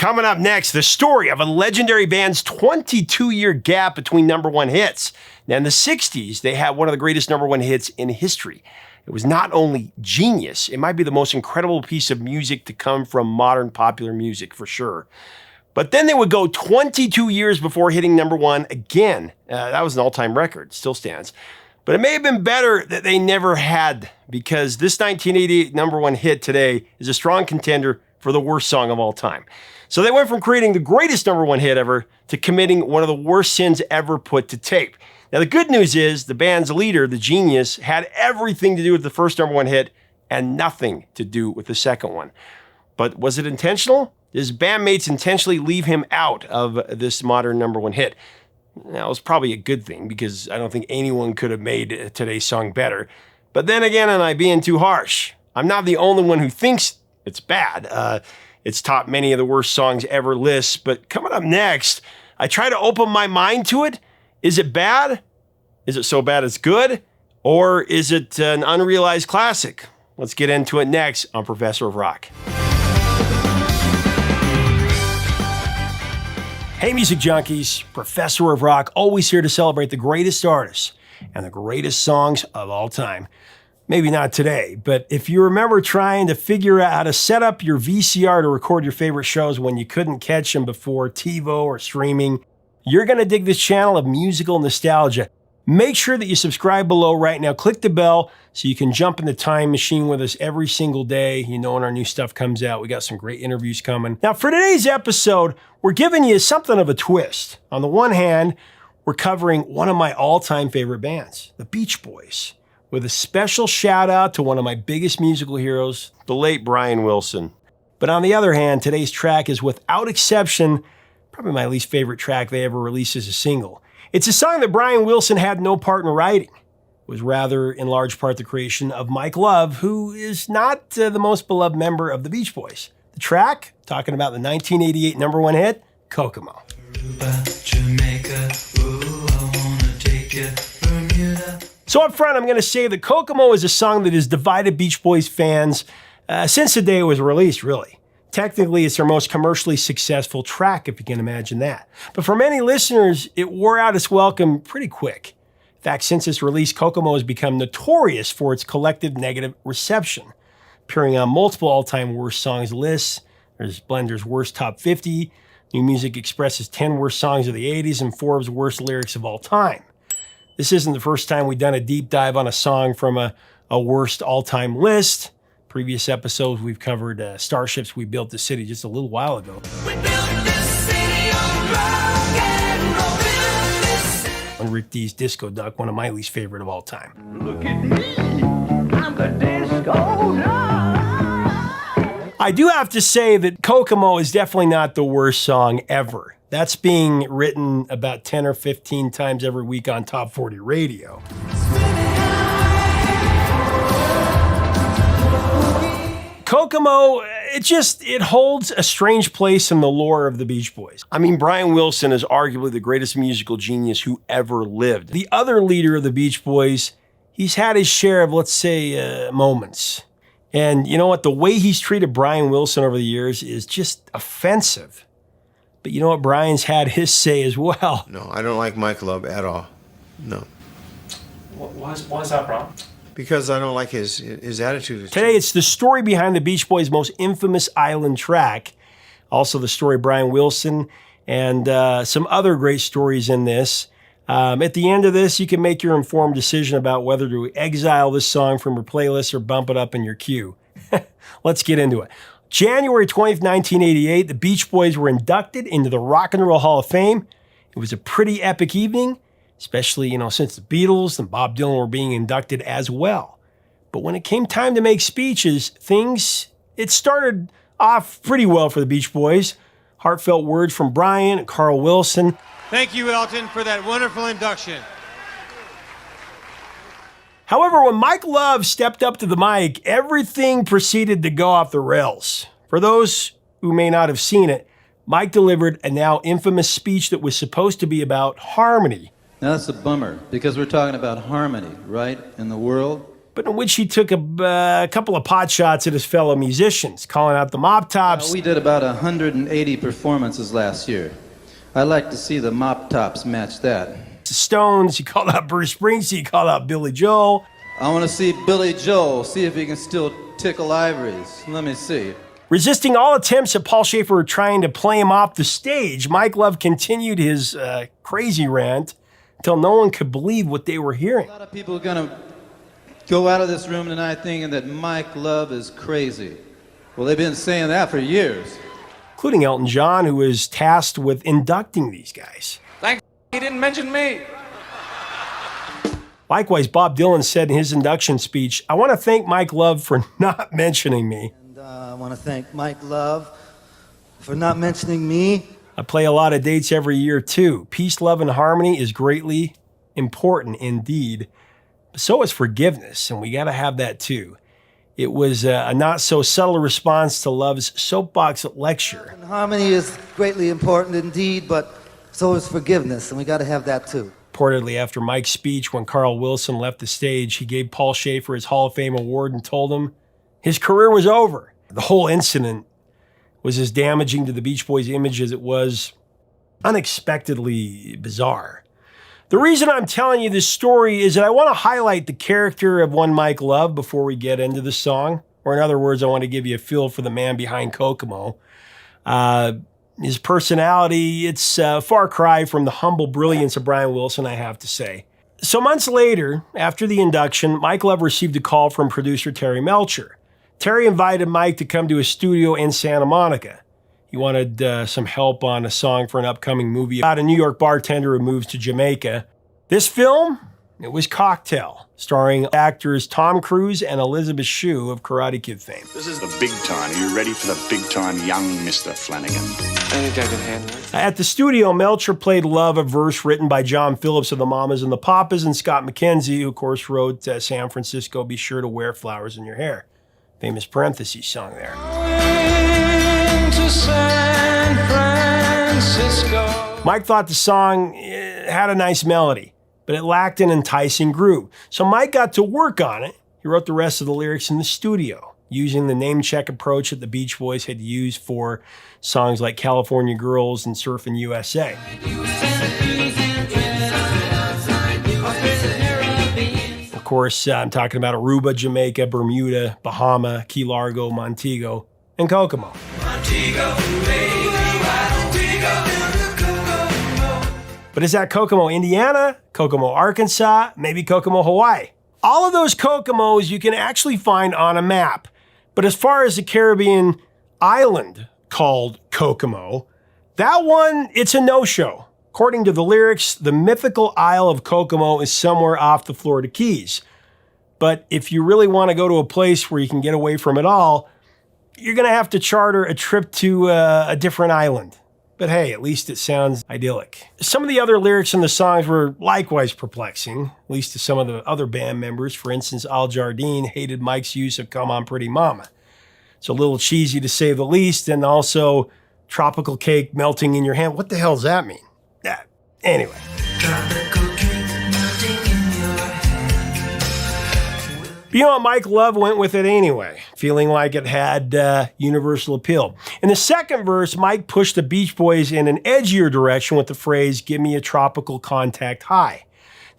Coming up next, the story of a legendary band's 22-year gap between number one hits. Now, in the 60s, they had one of the greatest number one hits in history. It was not only genius, it might be the most incredible piece of music to come from modern popular music, for sure. But then they would go 22 years before hitting number one again. That was an all-time record, still stands. But it may have been better that they never had, because this 1988 number one hit today is a strong contender for the worst song of all time. So they went from creating the greatest number one hit ever to committing one of the worst sins ever put to tape. Now, the good news is the band's leader, the genius, had everything to do with the first number one hit and nothing to do with the second one. But was it intentional? Did his bandmates intentionally leave him out of this modern number one hit? Now, it was probably a good thing, because I don't think anyone could have made today's song better. But then again, am I being too harsh? I'm not the only one who thinks it's bad. It's topped many of the worst songs ever lists. But coming up next, I try to open my mind to it. Is it bad? Is it so bad it's good? Or is it an unrealized classic? Let's get into it next on Professor of Rock. Hey, music junkies, Professor of Rock, always here to celebrate the greatest artists and the greatest songs of all time. Maybe not today, but if you remember trying to figure out how to set up your VCR to record your favorite shows when you couldn't catch them before TiVo or streaming, you're going to dig this channel of musical nostalgia. Make sure that you subscribe below right now. Click the bell so you can jump in the time machine with us every single day. You know when our new stuff comes out. We got some great interviews coming. Now, for today's episode, we're giving you something of a twist. On the one hand, we're covering one of my all-time favorite bands, the Beach Boys, with a special shout out to one of my biggest musical heroes, the late Brian Wilson. But on the other hand, today's track is without exception probably my least favorite track they ever released as a single. It's a song that Brian Wilson had no part in writing. It was rather, in large part, the creation of Mike Love, who is not the most beloved member of the Beach Boys. The track, talking about the 1988 number one hit, Kokomo. Aruba, Jamaica, ooh, I wanna take you, Bermuda. So up front, I'm going to say that Kokomo is a song that has divided Beach Boys fans since the day it was released, really. Technically, it's their most commercially successful track, if you can imagine that. But for many listeners, it wore out its welcome pretty quick. In fact, since its release, Kokomo has become notorious for its collective negative reception, appearing on multiple all-time worst songs lists. There's Blender's Worst Top 50, New Music Express's 10 Worst Songs of the 80s, and Forbes' Worst Lyrics of All Time. This isn't the first time we've done a deep dive on a song from a worst all-time list. Previous episodes, we've covered Starships, We Built the City just a little while ago. We built this city on rock and roll. On Rick D's Disco Duck, one of my least favorite of all time. Look at me, I'm the disco duck. I do have to say that Kokomo is definitely not the worst song ever. That's being written about 10 or 15 times every week on Top 40 Radio. Kokomo, it holds a strange place in the lore of the Beach Boys. I mean, Brian Wilson is arguably the greatest musical genius who ever lived. The other leader of the Beach Boys, he's had his share of, let's say, moments. And you know what? The way he's treated Brian Wilson over the years is just offensive. But you know what? Brian's had his say as well. No, I don't like Mike Love at all. No. Why is that wrong? Because I don't like his attitude. Today, it's the story behind the Beach Boys' most infamous island track. Also, the story of Brian Wilson and some other great stories in this. At the end of this, you can make your informed decision about whether to exile this song from your playlist or bump it up in your queue. Let's get into it. January 20th, 1988, the Beach Boys were inducted into the Rock and Roll Hall of Fame. It was a pretty epic evening, especially, since the Beatles and Bob Dylan were being inducted as well. But when it came time to make speeches, it started off pretty well for the Beach Boys. Heartfelt words from Brian and Carl Wilson. Thank you, Elton, for that wonderful induction. However, when Mike Love stepped up to the mic, everything proceeded to go off the rails. For those who may not have seen it, Mike delivered a now infamous speech that was supposed to be about harmony. Now that's a bummer, because we're talking about harmony, right, in the world. but in which he took a couple of pot shots at his fellow musicians, calling out the Mop Tops. We did about 180 performances last year. I'd like to see the Mop Tops match that. Stones, he called out Bruce Springsteen, he called out Billy Joel. I want to see Billy Joel, see if he can still tickle ivories. Let me see. Resisting all attempts at Paul Schaefer trying to play him off the stage, Mike Love continued his crazy rant until no one could believe what they were hearing. A lot of people are going to go out of this room tonight thinking that Mike Love is crazy. Well, they've been saying that for years. Including Elton John, who was tasked with inducting these guys. Thanks, he didn't mention me. Likewise, Bob Dylan said in his induction speech, "I want to thank Mike Love for not mentioning me." And I want to thank Mike Love for not mentioning me. I play a lot of dates every year, too. Peace, love, and harmony is greatly important indeed. But so is forgiveness, and we got to have that, too. It was a not-so-subtle response to Love's soapbox lecture. And harmony is greatly important indeed, but so is forgiveness, and we got to have that, too. Reportedly, after Mike's speech, when Carl Wilson left the stage, he gave Paul Schaefer his Hall of Fame award and told him his career was over. The whole incident was as damaging to the Beach Boys' image as it was unexpectedly bizarre. The reason I'm telling you this story is that I want to highlight the character of one Mike Love before we get into the song. Or in other words, I want to give you a feel for the man behind Kokomo. His personality, it's a far cry from the humble brilliance of Brian Wilson, I have to say. So months later, after the induction, Mike Love received a call from producer Terry Melcher. Terry invited Mike to come to his studio in Santa Monica. He wanted some help on a song for an upcoming movie about a New York bartender who moves to Jamaica. This film, it was Cocktail, starring actors Tom Cruise and Elizabeth Shue of Karate Kid fame. This is the big time. Are you ready for the big time, young Mr. Flanagan? I think I can handle it. At the studio, Melcher played Love, a verse written by John Phillips of the Mamas and the Papas, and Scott McKenzie, who of course wrote San Francisco, Be Sure to Wear Flowers in Your Hair. Famous parentheses song there. To San Francisco. Mike thought the song had a nice melody, but it lacked an enticing groove. So Mike got to work on it. He wrote the rest of the lyrics in the studio, using the name check approach that the Beach Boys had used for songs like California Girls and Surfin' USA. Of course, I'm talking about Aruba, Jamaica, Bermuda, Bahama, Key Largo, Montego, and Kokomo. But is that Kokomo, Indiana, Kokomo, Arkansas, maybe Kokomo, Hawaii? All of those Kokomos you can actually find on a map. But as far as the Caribbean island called Kokomo, that one, it's a no-show. According to the lyrics, the mythical Isle of Kokomo is somewhere off the Florida Keys. But if you really want to go to a place where you can get away from it all, you're going to have to charter a trip to a different island. But hey, at least it sounds idyllic. Some of the other lyrics in the songs were likewise perplexing, at least to some of the other band members. For instance, Al Jardine hated Mike's use of Come On Pretty Mama. It's a little cheesy to say the least, and also tropical cake melting in your hand. What the hell does that mean? Anyway. But you know what? Mike Love went with it anyway, feeling like it had universal appeal. In the second verse, Mike pushed the Beach Boys in an edgier direction with the phrase, "Give me a tropical contact high."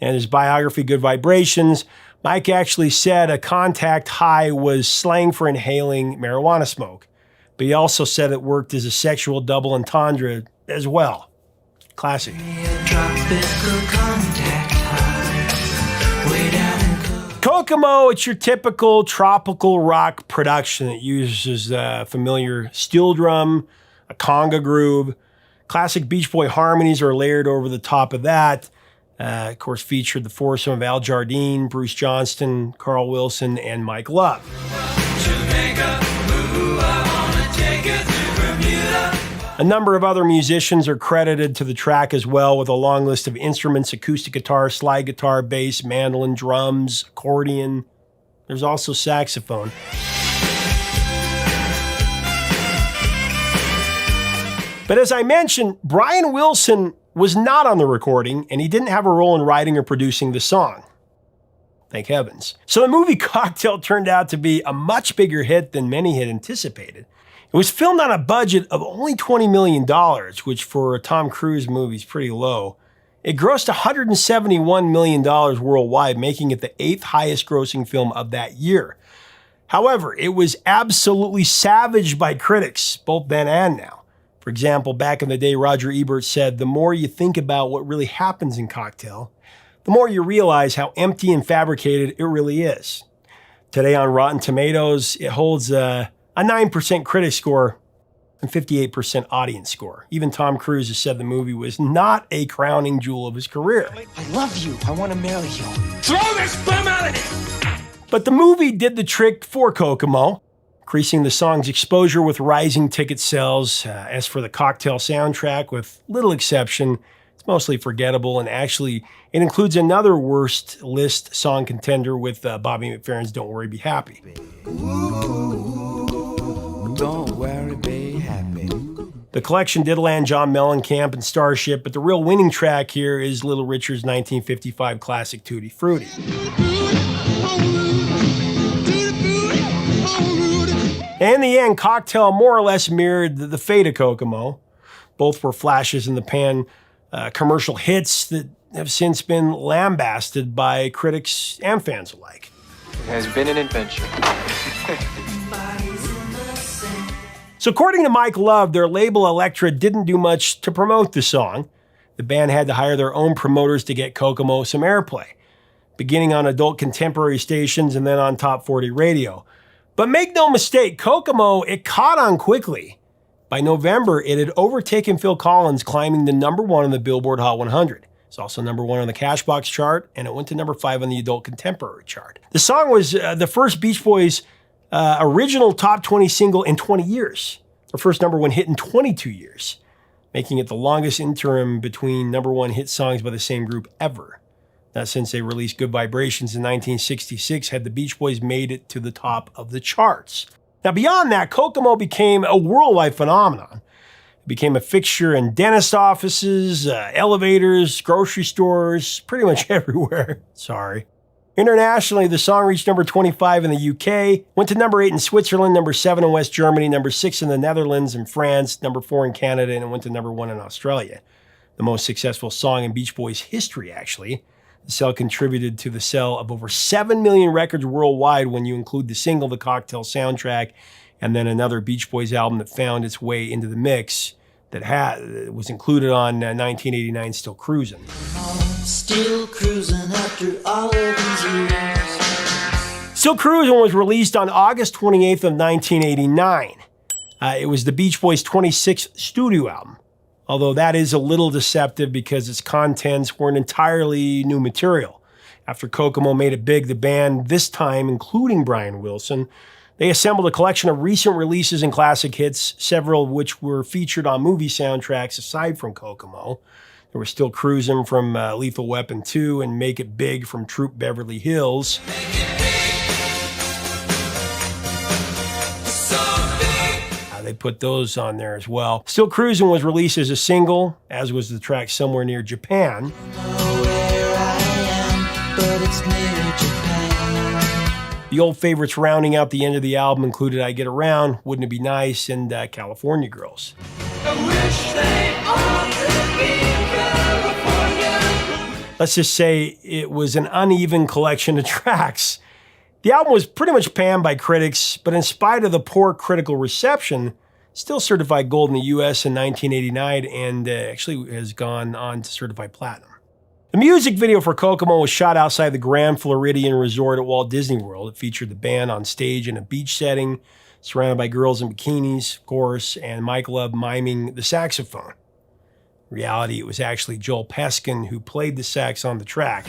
And in his biography, Good Vibrations, Mike actually said a contact high was slang for inhaling marijuana smoke. But he also said it worked as a sexual double entendre as well. Classic. Kokomo, it's your typical tropical rock production. It uses a familiar steel drum, a conga groove. Classic Beach Boy harmonies are layered over the top of that. Of course, featured the foursome of Al Jardine, Bruce Johnston, Carl Wilson, and Mike Love. A number of other musicians are credited to the track as well, with a long list of instruments: acoustic guitar, slide guitar, bass, mandolin, drums, accordion. There's also saxophone. But as I mentioned, Brian Wilson was not on the recording, and he didn't have a role in writing or producing the song. Thank heavens. So the movie Cocktail turned out to be a much bigger hit than many had anticipated. It was filmed on a budget of only $20 million, which for a Tom Cruise movie is pretty low. It grossed $171 million worldwide, making it the 8th highest grossing film of that year. However, it was absolutely savaged by critics, both then and now. For example, back in the day, Roger Ebert said, "The more you think about what really happens in Cocktail, the more you realize how empty and fabricated it really is." Today on Rotten Tomatoes, it holds a 9% critic score and 58% audience score. Even Tom Cruise has said the movie was not a crowning jewel of his career. I love you. I want to marry you. Throw this bum out of here! But the movie did the trick for Kokomo, increasing the song's exposure with rising ticket sales. As for the Cocktail soundtrack, with little exception, it's mostly forgettable, and actually it includes another worst list song contender with Bobby McFerrin's "Don't Worry, Be Happy." Don't worry, be happy. The collection did land John Mellencamp and Starship, but the real winning track here is Little Richard's 1955 classic Tutti Frutti. In the end, Cocktail more or less mirrored the fate of Kokomo. Both were flashes in the pan commercial hits that have since been lambasted by critics and fans alike. It has been an adventure. So according to Mike Love, their label Elektra didn't do much to promote the song. The band had to hire their own promoters to get Kokomo some airplay, beginning on adult contemporary stations and then on top 40 radio. But make no mistake, Kokomo, it caught on quickly. By November, it had overtaken Phil Collins, climbing to #1 on the Billboard Hot 100. It's also #1 on the Cashbox chart, and it went to #5 on the adult contemporary chart. The song was the first Beach Boys original top 20 single in 20 years. Their first #1 hit in 22 years, making it the longest interim between #1 hit songs by the same group ever. Not since they released Good Vibrations in 1966 had the Beach Boys made it to the top of the charts. Now beyond that, Kokomo became a worldwide phenomenon. It became a fixture in dentist offices, elevators, grocery stores, pretty much everywhere. Sorry. Internationally, the song reached #25 in the UK, went to #8 in Switzerland, #7 in West Germany, #6 in the Netherlands and France, #4 in Canada, and it went to #1 in Australia. The most successful song in Beach Boys history, actually. The sale contributed to the sale of over 7 million records worldwide when you include the single, the Cocktail soundtrack, and then another Beach Boys album that found its way into the mix that was included on 1989's Still Cruisin'. Still cruising after all of these years. Still Cruisin' was released on August 28th of 1989. It was the Beach Boys' 26th studio album, although that is a little deceptive because its contents weren't entirely new material. After Kokomo made it big, the band, this time including Brian Wilson, they assembled a collection of recent releases and classic hits, several of which were featured on movie soundtracks aside from Kokomo. There was Still Cruisin' from Lethal Weapon 2 and Make It Big from Troop Beverly Hills. They put those on there as well. Still Cruisin' was released as a single, as was the track Somewhere Near Japan. The old favorites rounding out the end of the album included I Get Around, Wouldn't It Be Nice, and California Girls. I wish they all could be California. Let's just say it was an uneven collection of tracks. The album was pretty much panned by critics, but in spite of the poor critical reception, still certified gold in the US in 1989 and actually has gone on to certify platinum. The music video for Kokomo was shot outside the Grand Floridian Resort at Walt Disney World. It featured the band on stage in a beach setting, surrounded by girls in bikinis, of course, and Mike Love miming the saxophone. In reality, it was actually Joel Peskin who played the sax on the track.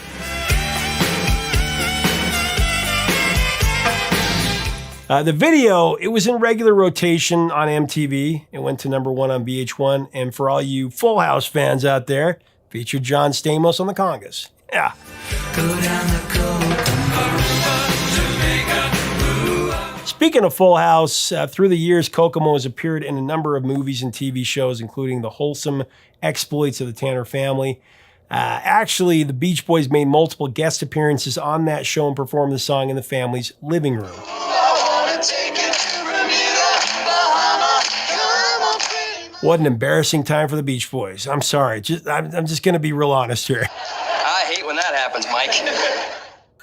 The video, it was in regular rotation on MTV. It went to #1 on VH1. And for all you Full House fans out there, featured John Stamos on the congas. Yeah. Go down the Kokomo. Speaking of Full House, through the years, Kokomo has appeared in a number of movies and TV shows, including The Wholesome Exploits of the Tanner Family, Actually, the Beach Boys made multiple guest appearances on that show and performed the song in the family's living room. What an embarrassing time for the Beach Boys. I'm sorry. I'm just going to be real honest here. I hate when that happens, Mike.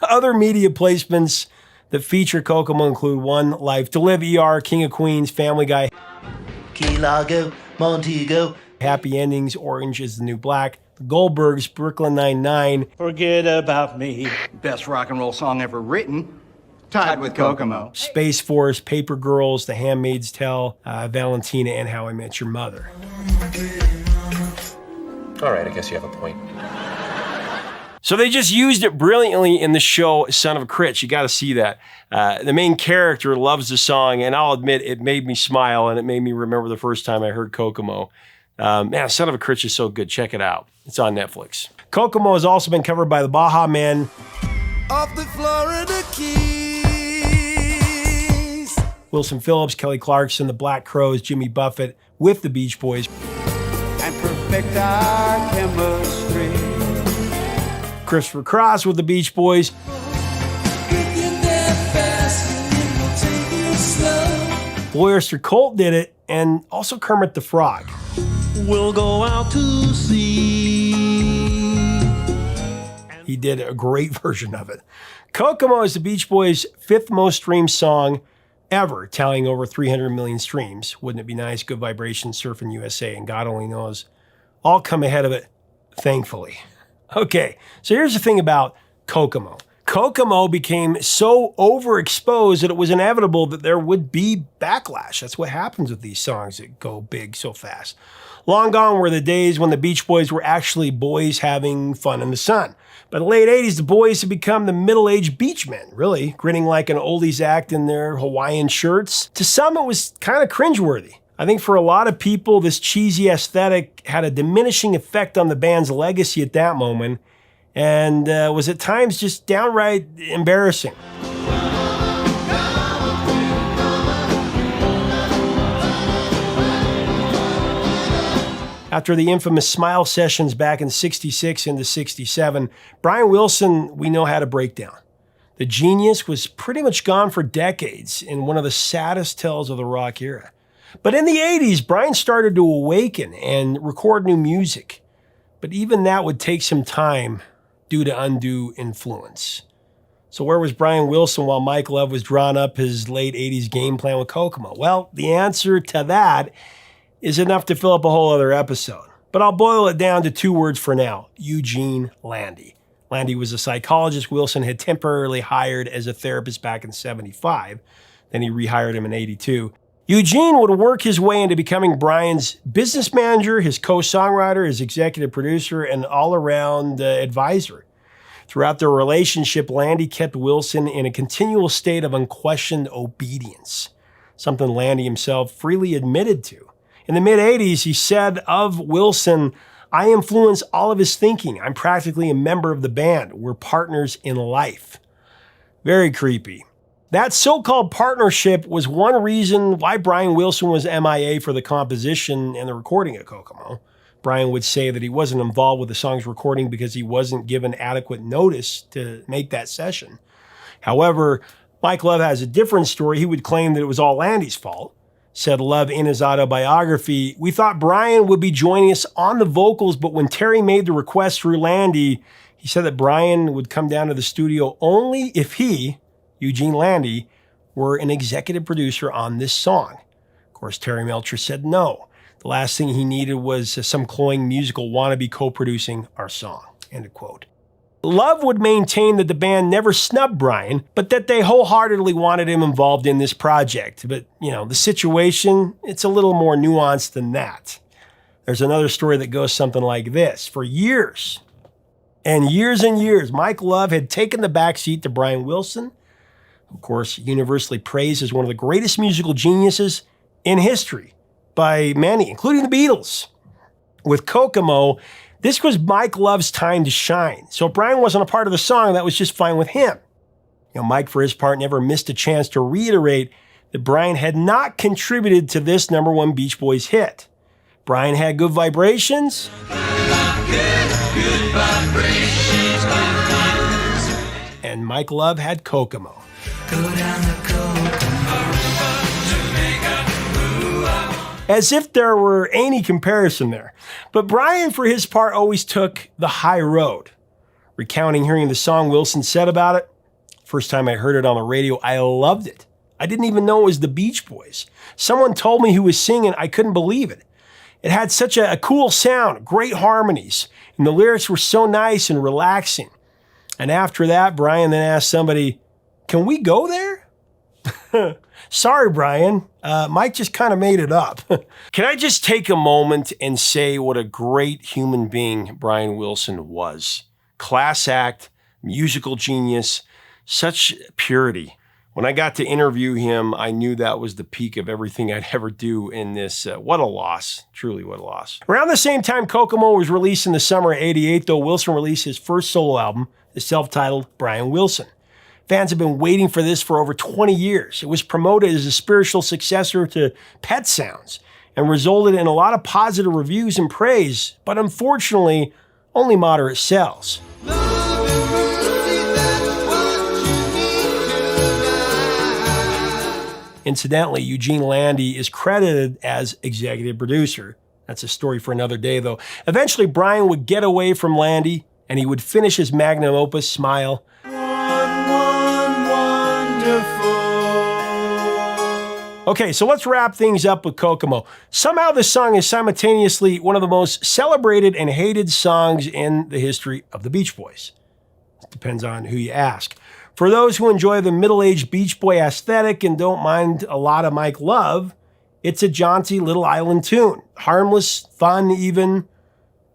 Other media placements that feature Kokomo include One Life to Live, ER, King of Queens, Family Guy, Key Largo, Montego. Happy Endings, Orange is the New Black, The Goldbergs, Brooklyn Nine-Nine. Forget about me. Best rock and roll song ever written. Tied with Kokomo. Space Force, Paper Girls, The Handmaid's Tale, Valentina, and How I Met Your Mother. All right, I guess you have a point. So they just used it brilliantly in the show Son of a Critch. You got to see that. The main character loves the song, and I'll admit it made me smile, and it made me remember the first time I heard Kokomo. Man, Son of a Critch is so good. Check it out. It's on Netflix. Kokomo has also been covered by the Baha Men, Off the Florida Keys. Wilson Phillips, Kelly Clarkson, the Black Crowes, Jimmy Buffett, with the Beach Boys, And perfect our chemistry. Christopher Cross with the Beach Boys, Boy Oyster Cult did it, and also Kermit the Frog. We'll go out to sea. He did a great version of it. Kokomo is the Beach Boys' 5th most streamed song ever, tallying over 300 million streams. Wouldn't it be nice? Good Vibrations, Surfing USA, and God Only Knows all come ahead of it, thankfully. Okay, so here's the thing about Kokomo. Kokomo became so overexposed that it was inevitable that there would be backlash. That's what happens with these songs that go big so fast. Long gone were the days when the Beach Boys were actually boys having fun in the sun. By the late 80s, the boys had become the middle-aged beach men, really, grinning like an oldies act in their Hawaiian shirts. To some, it was kind of cringeworthy. I think for a lot of people, this cheesy aesthetic had a diminishing effect on the band's legacy at that moment, and was at times just downright embarrassing. After the infamous Smile sessions back in '66 into '67, Brian Wilson, we know, had a breakdown. The genius was pretty much gone for decades in one of the saddest tales of the rock era. But in the 80s, Brian started to awaken and record new music. But even that would take some time due to undue influence. So where was Brian Wilson while Mike Love was drawing up his late 80s game plan with Kokomo? Well, the answer to that is enough to fill up a whole other episode. But I'll boil it down to 2 words for now: Eugene Landy. Landy was a psychologist Wilson had temporarily hired as a therapist back in '75. Then he rehired him in '82. Eugene would work his way into becoming Brian's business manager, his co-songwriter, his executive producer, and all-around advisor. Throughout their relationship, Landy kept Wilson in a continual state of unquestioned obedience, something Landy himself freely admitted to. In the mid-'80s, he said of Wilson, "I influence all of his thinking. I'm practically a member of the band. We're partners in life." Very creepy. That so-called partnership was one reason why Brian Wilson was MIA for the composition and the recording of Kokomo. Brian would say that he wasn't involved with the song's recording because he wasn't given adequate notice to make that session. However, Mike Love has a different story. He would claim that it was all Landy's fault. Said Love in his autobiography, "We thought Brian would be joining us on the vocals, but when Terry made the request through Landy, he said that Brian would come down to the studio only if he, Eugene Landy, were an executive producer on this song." Of course, Terry Melcher said no. The last thing he needed was some cloying musical wannabe co-producing our song, end of quote. Love would maintain that the band never snubbed Brian, but that they wholeheartedly wanted him involved in this project. But, the situation, it's a little more nuanced than that. There's another story that goes something like this. For years and years, Mike Love had taken the backseat to Brian Wilson, of course, universally praised as one of the greatest musical geniuses in history by many, including the Beatles. With Kokomo, this was Mike Love's time to shine. So if Brian wasn't a part of the song, that was just fine with him. Mike, for his part, never missed a chance to reiterate that Brian had not contributed to this #1 Beach Boys hit. Brian had Good Vibrations, Good vibrations. And Mike Love had Kokomo. Go down the Kokomo. As if there were any comparison there. But Brian, for his part, always took the high road. Recounting hearing the song Wilson said about it, first time I heard it on the radio, I loved it. I didn't even know it was the Beach Boys. Someone told me who was singing, I couldn't believe it. It had such a cool sound, great harmonies, and the lyrics were so nice and relaxing. And after that, Brian then asked somebody, can we go there? Sorry, Brian. Mike just kind of made it up. Can I just take a moment and say what a great human being Brian Wilson was? Class act, musical genius, such purity. When I got to interview him, I knew that was the peak of everything I'd ever do in this. What a loss. Truly, what a loss. Around the same time Kokomo was released in the summer of '88, though, Wilson released his first solo album, the self-titled Brian Wilson. Fans have been waiting for this for over 20 years. It was promoted as a spiritual successor to Pet Sounds and resulted in a lot of positive reviews and praise, but unfortunately, only moderate sales. Incidentally, Eugene Landy is credited as executive producer. That's a story for another day, though. Eventually, Brian would get away from Landy, and he would finish his magnum opus, Smile. Okay, so let's wrap things up with Kokomo. Somehow this song is simultaneously one of the most celebrated and hated songs in the history of the Beach Boys. It depends on who you ask. For those who enjoy the middle-aged Beach Boy aesthetic and don't mind a lot of Mike Love, it's a jaunty little island tune. Harmless, fun even.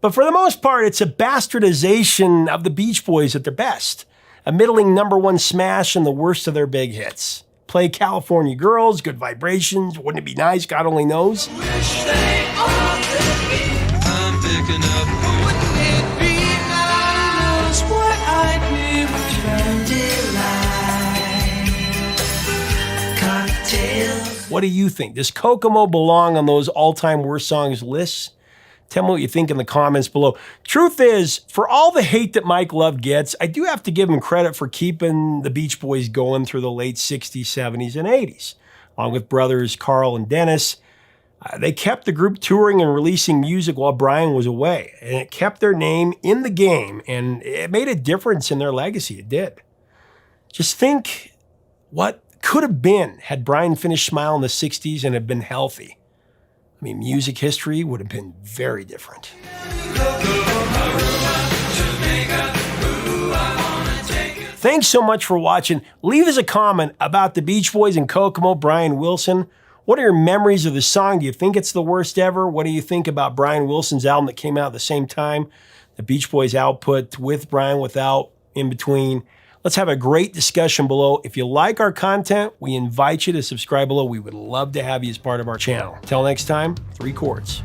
But for the most part, it's a bastardization of the Beach Boys at their best. A middling #1 smash and the worst of their big hits. Play California Girls, Good Vibrations, Wouldn't It Be Nice, God Only Knows. Wish they all could be. I'm picking up. Wouldn't it be nice? What I'd be with cocktails. What do you think? Does Kokomo belong on those all-time worst songs lists? Tell me what you think in the comments below. Truth is, for all the hate that Mike Love gets, I do have to give him credit for keeping the Beach Boys going through the late 60s, 70s, and 80s. Along with brothers Carl and Dennis, they kept the group touring and releasing music while Brian was away. And it kept their name in the game, and it made a difference in their legacy. It did. Just think what could have been had Brian finished Smile in the 60s and had been healthy. I mean, music history would have been very different. Thanks so much for watching. Leave us a comment about the Beach Boys and Kokomo, Brian Wilson. What are your memories of the song? Do you think it's the worst ever? What do you think about Brian Wilson's album that came out at the same time? The Beach Boys output with Brian, without, in between. Let's have a great discussion below. If you like our content, we invite you to subscribe below. We would love to have you as part of our channel. Till next time, 3 chords.